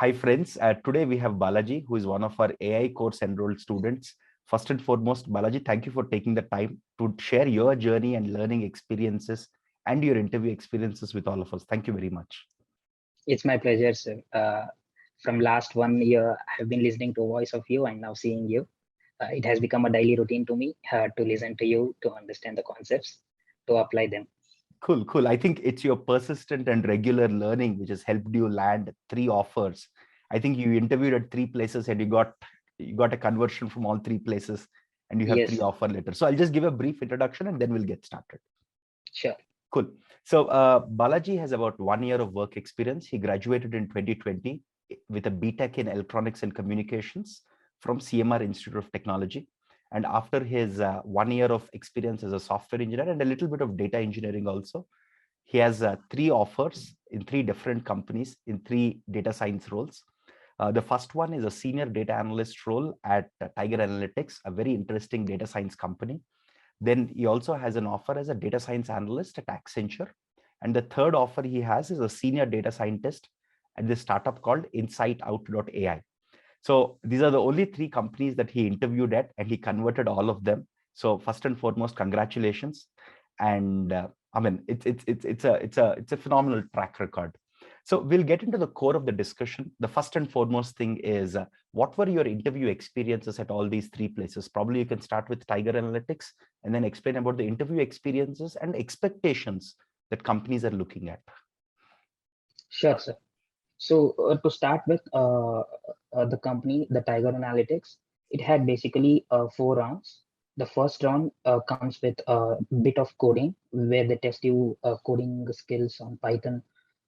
Hi friends, today we have Balaji, who is one of our AI course enrolled students. First and foremost, Balaji, thank you for taking the time to share your journey and learning experiences and your interview experiences with all of us. Thank you very much. It's my pleasure, sir. From last 1 year, I've been listening to voice of you and now seeing you. It has become a daily routine to me to listen to you, to understand the concepts, to apply them. Cool, cool. I think it's your persistent and regular learning which has helped you land 3 offers. I think you interviewed at 3 places and you got a conversion from all 3 places and you have 3 Yes, offer letters. So I'll just give a brief introduction and then we'll get started. sure. Cool. So Balaji has about 1 year of work experience. He graduated in 2020 with a BTech in Electronics and Communications from CMR Institute of Technology. And after his 1 year of experience as a software engineer and a little bit of data engineering also, he has 3 offers in 3 different companies in 3 data science roles. The first one is a senior data analyst role at Tiger Analytics, a very interesting data science company. Then he also has an offer as a data science analyst at Accenture. And the third offer he has is a senior data scientist at this startup called InsightOut.ai. So these are the only 3 companies that he interviewed at, and he converted all of them. So first and foremost, congratulations. And I mean, it's a phenomenal track record. So we'll get into the core of the discussion. The first and foremost thing is what were your interview experiences at all these 3 places? Probably you can start with Tiger Analytics and then explain about the interview experiences and expectations that companies are looking at. Sure, sir. So to start with, the company, the Tiger Analytics, it had basically 4 rounds. The first round comes with a bit of coding, where they test you coding skills on Python,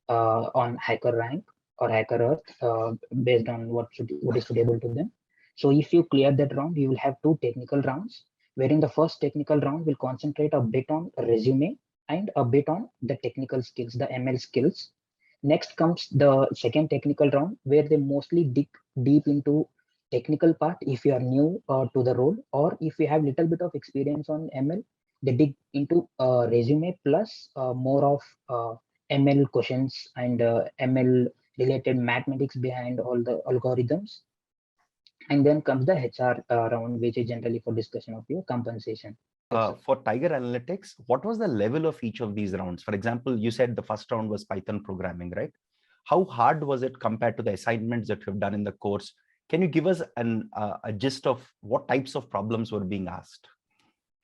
on HackerRank or HackerEarth, based on what is suitable to them. So if you clear that round, you will have 2 technical rounds, wherein the first technical round will concentrate a bit on resume and a bit on the technical skills, the ML skills. Next comes the second technical round, where they mostly dig deep into technical part if you are new to the role, or if you have little bit of experience on ML, they dig into resume plus more of ML questions and ML related mathematics behind all the algorithms. And then comes the HR round, which is generally for discussion of your compensation. Yes, sir. For Tiger Analytics, what was the level of each of these rounds? For example, you said the first round was Python programming, right? How hard was it compared to the assignments that you've done in the course? Can you give us a gist of what types of problems were being asked?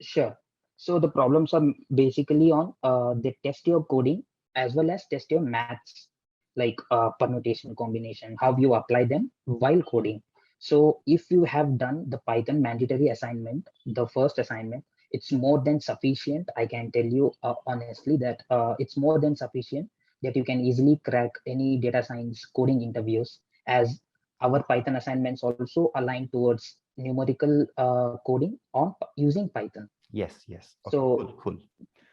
Sure. So the problems are basically on they test your coding as well as test your maths, like permutation, combination, how you apply them while coding. So if you have done the Python mandatory assignment, the first assignment, it's more than sufficient. I can tell you honestly that it's more than sufficient that you can easily crack any data science coding interviews, as our Python assignments also align towards numerical coding on using Python. Yes, yes. Okay, So cool, cool.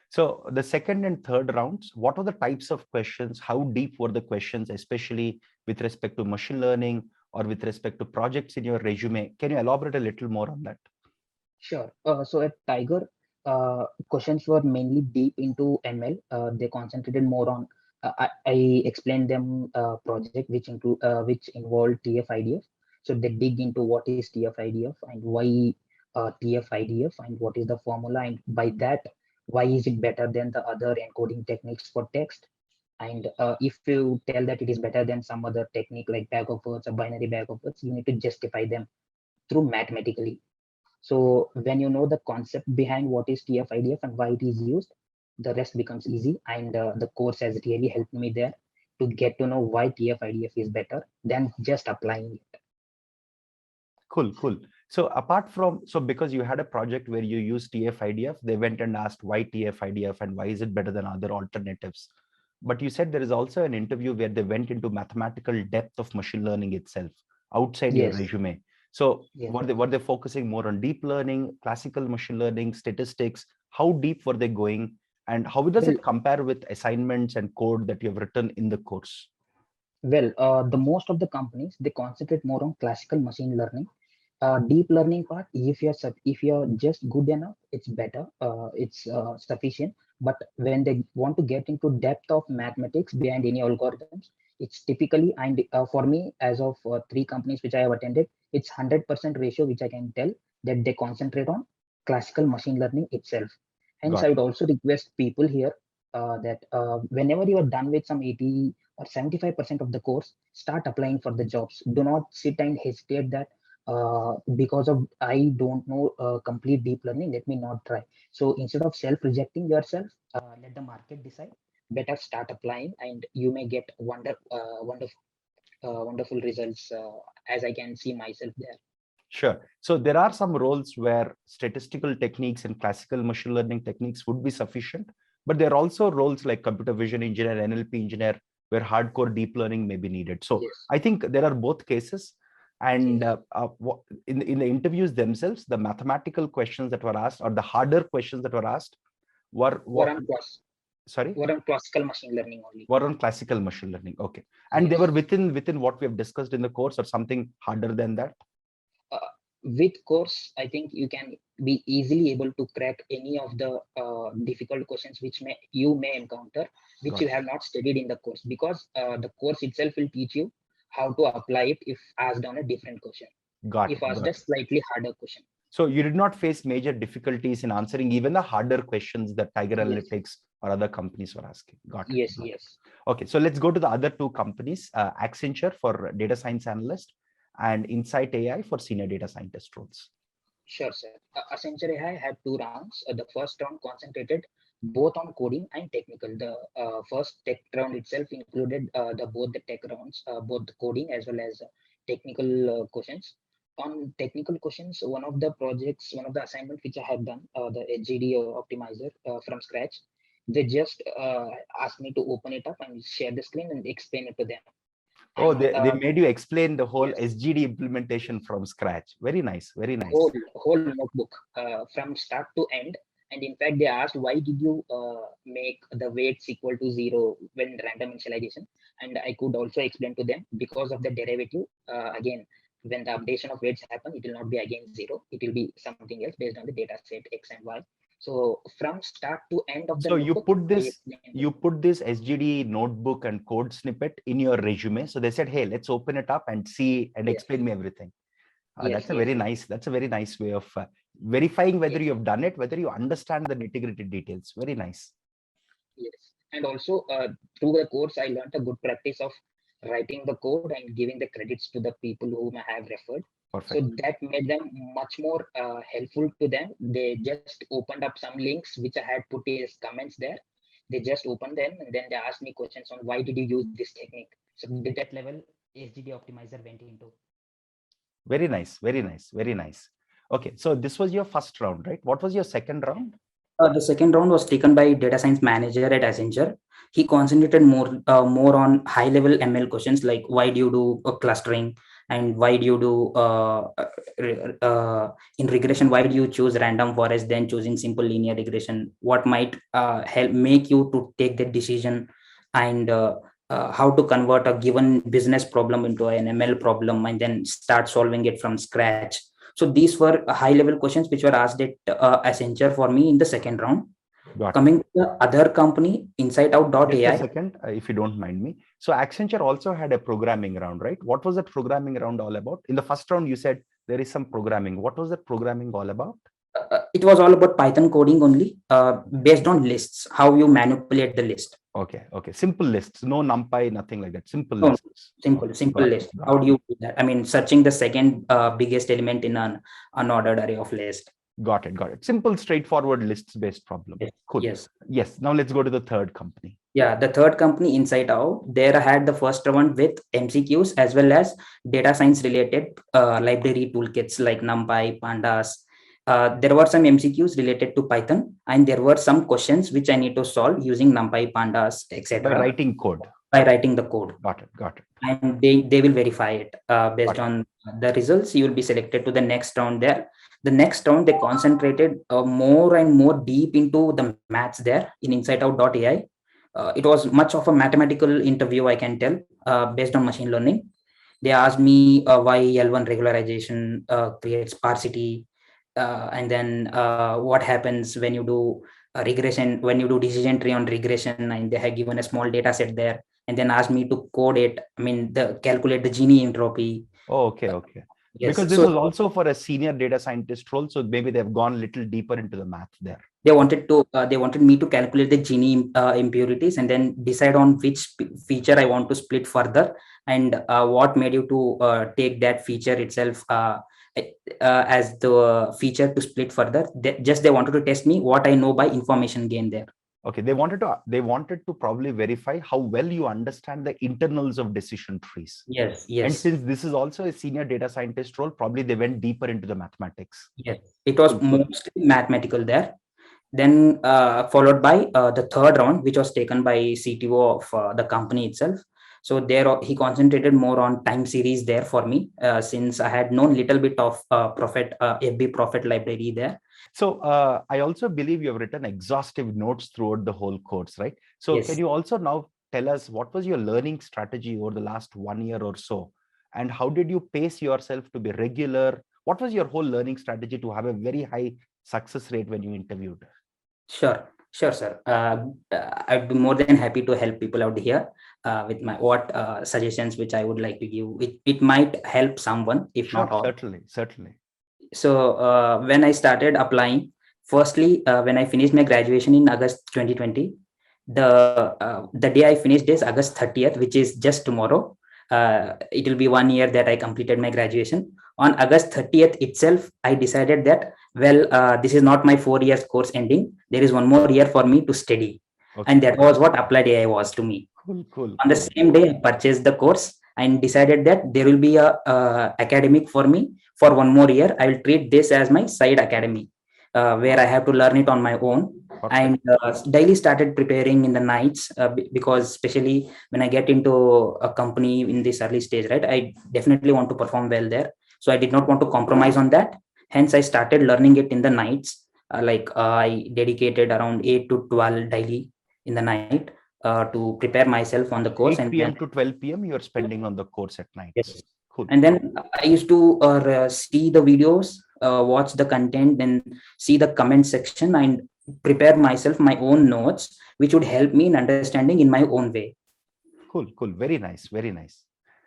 So the second and third rounds, what were the types of questions? How deep were the questions, especially with respect to machine learning or with respect to projects in your resume? Can you elaborate a little more on that? sure. So at Tiger, questions were mainly deep into ML. They concentrated more on. I explained them project which involved TF-IDF. So they dig into what is TF-IDF and why TF-IDF and what is the formula, and by that why is it better than the other encoding techniques for text. And if you tell that it is better than some other technique like bag of words or binary bag of words, you need to justify them through mathematically. So when you know the concept behind what is TF-IDF and why it is used, the rest becomes easy. And the course has really helped me there to get to know why TF-IDF is better than just applying it. Cool, cool. So apart from, so because you had a project where you used TF-IDF, they went and asked why TF-IDF and why is it better than other alternatives? But you said there is also an interview where they went into mathematical depth of machine learning itself outside your Yes, resume. So yes. were they focusing more on deep learning, classical machine learning, statistics? How deep were they going? And how does Well, it compare with assignments and code that you have written in the course? the most of the companies, they concentrate more on classical machine learning. Deep learning part, if you're just good enough, it's better. It's sufficient. But when they want to get into depth of mathematics behind any algorithms, It's typically, and for me, as of 3 companies which I have attended, it's 100% ratio which I can tell that they concentrate on classical machine learning itself. Hence, Got I it. would also request people here that whenever you are done with some 80 or 75% of the course, start applying for the jobs. Do not sit and hesitate that because of I don't know complete deep learning, let me not try. So instead of self-rejecting yourself, let the market decide. Better start applying, and you may get wonderful results. As I can see myself there. Sure. So there are some roles where statistical techniques and classical machine learning techniques would be sufficient, but there are also roles like computer vision engineer, NLP engineer, where hardcore deep learning may be needed. So Yes. I think there are both cases. And Yes. in the interviews themselves, the mathematical questions that were asked or the harder questions that were asked were Were on classical machine learning only. Were on classical machine learning. Okay. And Yes. they were within what we have discussed in the course, or something harder than that? With course, I think you can be easily able to crack any of the difficult questions which you may encounter, which Got you it. have not studied in the course, because the course itself will teach you how to apply it if asked on a different question, Got if it. asked Got a it. slightly harder question. So you did not face major difficulties in answering even the harder questions that Tiger Yes. Analytics or other companies were asking. Got it. Yes. Got it. Yes. Okay, so let's go to the other two companies, Accenture for data science analyst and Insight AI for senior data scientist roles. Sure, sir. Accenture AI had 2 rounds. The first round concentrated both on coding and technical. The first tech round itself included both the tech rounds, both the coding as well as technical questions. On technical questions, one of the assignment which I have done, the HGD optimizer from scratch, they just asked me to open it up and share the screen and explain it to them. Oh, And they made you explain the whole yes, SGD implementation from scratch. Very nice. Very nice. whole notebook from start to end. And in fact, they asked, why did you make the weights equal to 0 when random initialization? And I could also explain to them, because of the derivative, again, when the updation of weights happen, it will not be again 0. It will be something else based on the data set X and Y. So from start to end of the So notebook, you put this SGD notebook and code snippet in your resume. So they said, hey, let's open it up and see and explain me everything. Yes, That's a very nice way of verifying whether you have done it, whether you understand the nitty-gritty details. Very nice. Yes. And also through the course, I learned a good practice of writing the code and giving the credits to the people whom I have referred. Perfect. So that made them much more helpful to them. They just opened up some links which I had put as comments there. They just opened them and then they asked me questions on why did you use this technique. So with that level, SGD optimizer went into. Very nice. Very nice. Very nice. Okay. So this was your first round, right? What was your second round? The second round was taken by data science manager at Accenture. He concentrated more on high level ML questions, like why do you do clustering, and why do you do in regression, why do you choose random forest then choosing simple linear regression? What might help make you to take that decision, and how to convert a given business problem into an ML problem and then start solving it from scratch. So these were high level questions which were asked at Accenture for me in the second round. Coming to the other company, InsightOut.ai. Just a second, if you don't mind me. So Accenture also had a programming round, right? What was that programming round all about? In the first round, you said there is some programming. What was that programming all about? It was all about Python coding only, based on lists, how you manipulate the list. Okay. Simple lists, no NumPy, nothing like that. Simple lists. Simple list. How do you do that? I mean, searching the second biggest element in an unordered array of list. Got it. Simple, straightforward lists-based problem. Yes. Cool. Yes. Now let's go to the third company. Yeah, the third company, InsightOut. There I had the first one with MCQs as well as data science related library toolkits like NumPy, Pandas. There were some MCQs related to Python, and there were some questions which I need to solve using NumPy, Pandas, etc. By writing code. By writing the code. Got it. And they will verify it based on the results. You will be selected to the next round there. The next round, they concentrated more and more deep into the maths there in InsightOut.ai. It was much of a mathematical interview, I can tell, based on machine learning. They asked me why L1 regularization creates sparsity, and then what happens when you do regression, when you do decision tree on regression, and they have given a small data set there. and then asked me to code it. I mean, calculate the Gini entropy. Oh, okay, okay. Yes. Because this So was also for a senior data scientist role, so maybe they've gone a little deeper into the math there. they wanted me to calculate the Gini impurities and then decide on which feature I want to split further, and what made you to take that feature itself as the feature to split further. They wanted to test me what I know by information gain there. Okay, they wanted to probably verify how well you understand the internals of decision trees. Yes. And since this is also a senior data scientist role, probably they went deeper into the mathematics. Yes, it was mostly mathematical there. Then followed by the third round, which was taken by CTO of the company itself. So there he concentrated more on time series there for me, since I had known little bit of FB Prophet library there. So I also believe you have written exhaustive notes throughout the whole course, right? So Yes. Can you also now tell us what was your learning strategy over the last 1 year or so? And how did you pace yourself to be regular? What was your whole learning strategy to have a very high success rate when you interviewed? Sure, sir. I'd be more than happy to help people out here with my suggestions which I would like to give. It might help someone, if Sure, not all. certainly. So when I started applying, firstly, when I finished my graduation in August 2020, the day I finished is August 30th, which is just tomorrow. It will be 1 year that I completed my graduation. On August 30th itself, I decided that, this is not my 4 years course ending. There is one more year for me to study. Okay. And that was what Applied AI was to me. Cool. On the same day, I purchased the course and decided that there will be a academic for me for 1 more year. I will treat this as my side academy, where I have to learn it on my own. Perfect. And daily started preparing in the nights, because especially when I get into a company in this early stage, right, I definitely want to perform well there. So I did not want to compromise on that. Hence, I started learning it in the nights. I dedicated around 8 to 12 daily in the night to prepare myself on the course. 8 p.m. to 12 p.m. you are spending on the course at night. Yes. Cool. And then I used to see the videos, watch the content, and see the comment section and prepare myself my own notes, which would help me in understanding in my own way. Cool. Very nice.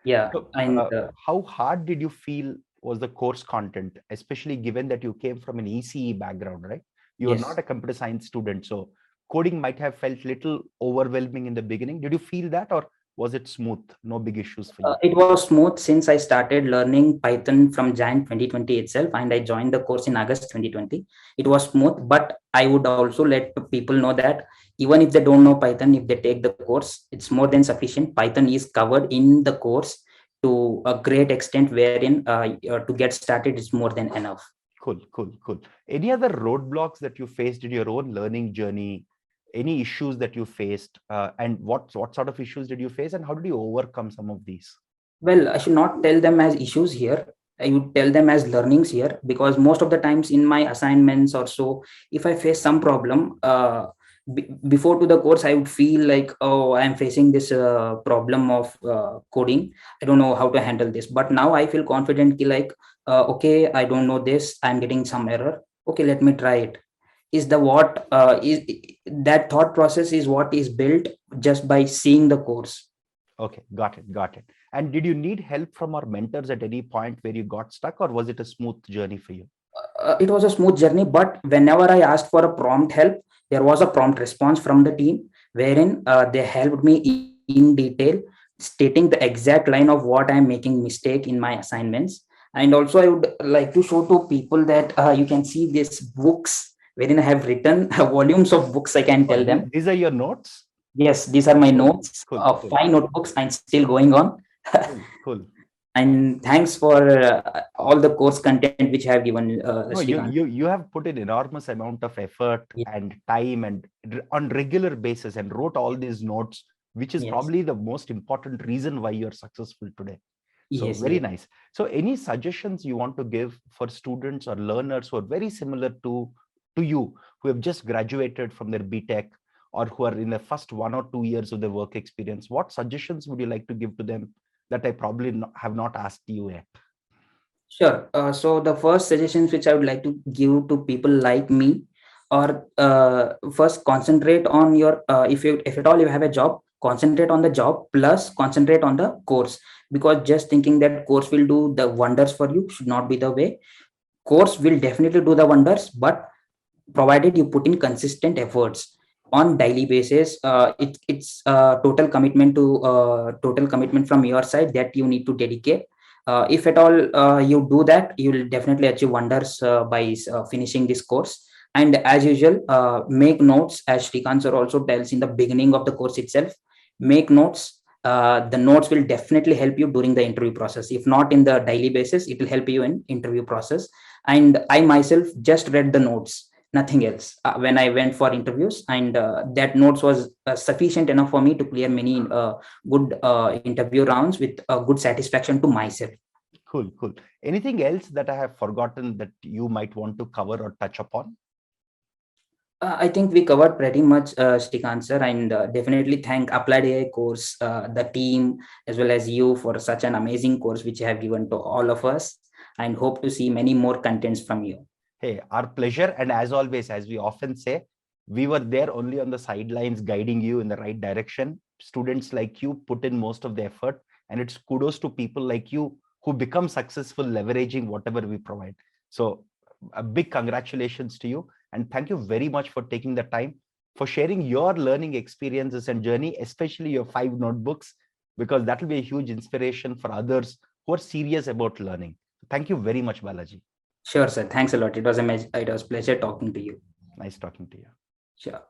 Yeah. So, And how hard did you feel was the course content, especially given that you came from an ECE background, right? You are Yes. not a computer science student, so coding might have felt little overwhelming in the beginning. Did you feel that, or was it smooth? No big issues for you? It was smooth since I started learning Python from Jan 2020 itself, and I joined the course in August 2020. It was smooth, but I would also let people know that even if they don't know Python, if they take the course, it's more than sufficient. Python is covered in the course to a great extent, wherein to get started is more than enough. Cool. Any other roadblocks that you faced in your own learning journey? Any issues that you faced, and what sort of issues did you face, and how did you overcome some of these? Well, I should not tell them as issues here. I would tell them as learnings here, because most of the times in my assignments or so, if I face some problem, before to the course, I would feel like, oh, I'm facing this problem of coding. I don't know how to handle this. But now I feel confident, like, okay, I don't know this. I'm getting some error. Okay, let me try it. Is that thought process is what is built just by seeing the course. Okay, got it. And did you need help from our mentors at any point where you got stuck, or was it a smooth journey for you? It was a smooth journey, but whenever I asked for a prompt help, there was a prompt response from the team, wherein they helped me in detail, stating the exact line of what I'm making mistake in my assignments. And also I would like to show to people that you can see these books wherein I have written volumes of books, I can tell them. These are your notes? Yes, these are my notes. Cool. 5 notebooks and still going on. Cool. And thanks for all the course content which I have given. No, you have put an enormous amount of effort and time and on regular basis and wrote all these notes, which is probably the most important reason why you're successful today. So very nice. So any suggestions you want to give for students or learners who are very similar to you, who have just graduated from their BTech, or who are in the first 1 or 2 years of their work experience? What suggestions would you like to give to them that I probably have not asked you yet? Sure. So the first suggestions which I would like to give to people like me are, first, concentrate on your, if at all you have a job, concentrate on the job plus concentrate on the course, because just thinking that course will do the wonders for you should not be the way. Course will definitely do the wonders, but provided you put in consistent efforts on daily basis. It's total commitment to total commitment from your side that you need to dedicate. If at all you do that, you will definitely achieve wonders by finishing this course. And as usual, make notes, as Srikanth sir also tells in the beginning of the course itself. Make notes. The notes will definitely help you during the interview process. If not in the daily basis, it will help you in interview process. And I myself just read the notes, nothing else, when I went for interviews, and that notes was sufficient enough for me to clear many good interview rounds with good satisfaction to myself. Cool, cool. Anything else that I have forgotten that you might want to cover or touch upon? I think we covered pretty much, Srikanth sir, and definitely thank Applied AI course, the team, as well as you for such an amazing course which you have given to all of us, and hope to see many more contents from you. Hey, our pleasure. And as always, as we often say, we were there only on the sidelines guiding you in the right direction. Students like you put in most of the effort, and it's kudos to people like you who become successful leveraging whatever we provide. So a big congratulations to you. And thank you very much for taking the time for sharing your learning experiences and journey, especially your 5 notebooks, because that will be a huge inspiration for others who are serious about learning. Thank you very much, Balaji. Sure, sir. Thanks a lot. It was a pleasure talking to you. Nice talking to you. Sure.